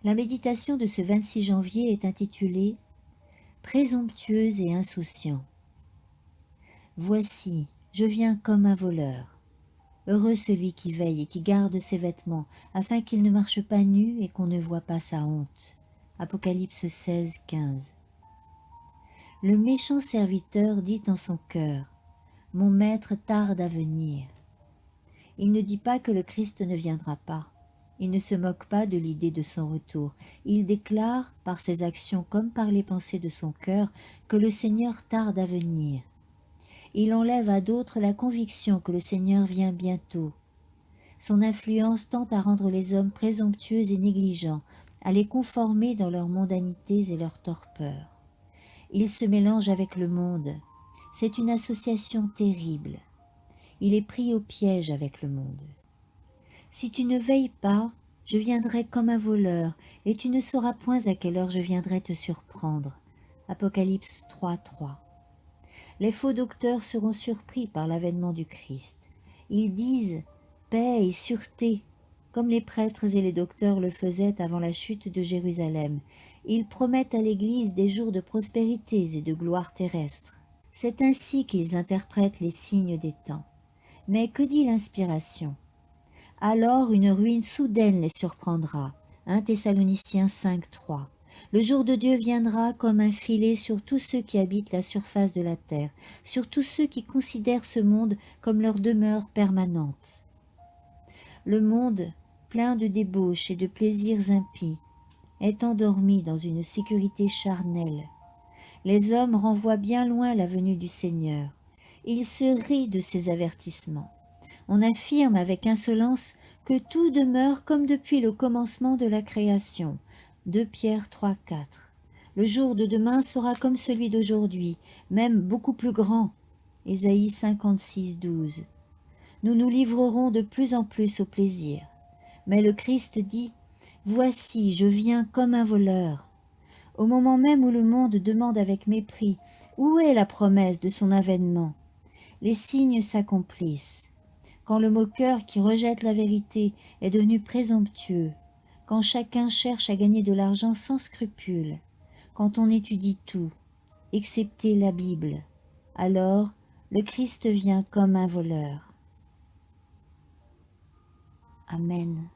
La méditation de ce 26 janvier est intitulée « Présomptueux et insouciant ». Voici, je viens comme un voleur. Heureux celui qui veille et qui garde ses vêtements, afin qu'il ne marche pas nu et qu'on ne voie pas sa honte. Apocalypse 16, 15. Le méchant serviteur dit en son cœur « Mon maître tarde à venir ». Il ne dit pas que le Christ ne viendra pas. Il ne se moque pas de l'idée de son retour. Il déclare, par ses actions comme par les pensées de son cœur, que le Seigneur tarde à venir. Il enlève à d'autres la conviction que le Seigneur vient bientôt. Son influence tend à rendre les hommes présomptueux et négligents, à les conformer dans leurs mondanités et leurs torpeurs. Il se mélange avec le monde. C'est une association terrible. Il est pris au piège avec le monde. Si tu ne veilles pas, je viendrai comme un voleur, et tu ne sauras point à quelle heure je viendrai te surprendre. Apocalypse 3, 3. Les faux docteurs seront surpris par l'avènement du Christ. Ils disent « paix et sûreté », comme les prêtres et les docteurs le faisaient avant la chute de Jérusalem. Ils promettent à l'Église des jours de prospérité et de gloire terrestre. C'est ainsi qu'ils interprètent les signes des temps. Mais que dit l'inspiration ? Alors une ruine soudaine les surprendra. 1 Thessaloniciens 5, 3. Le jour de Dieu viendra comme un filet sur tous ceux qui habitent la surface de la terre, sur tous ceux qui considèrent ce monde comme leur demeure permanente. Le monde, plein de débauches et de plaisirs impies, est endormi dans une sécurité charnelle. Les hommes renvoient bien loin la venue du Seigneur. Ils se rient de ces avertissements. On affirme avec insolence que tout demeure comme depuis le commencement de la création. 2 Pierre 3, 4. Le jour de demain sera comme celui d'aujourd'hui, même beaucoup plus grand. Ésaïe 56, 12. Nous nous livrerons de plus en plus au plaisir. Mais le Christ dit « Voici, je viens comme un voleur ». Au moment même où le monde demande avec mépris « Où est la promesse de son avènement ?» Les signes s'accomplissent. Quand le moqueur qui rejette la vérité est devenu présomptueux, quand chacun cherche à gagner de l'argent sans scrupule, quand on étudie tout, excepté la Bible, alors le Christ vient comme un voleur. Amen.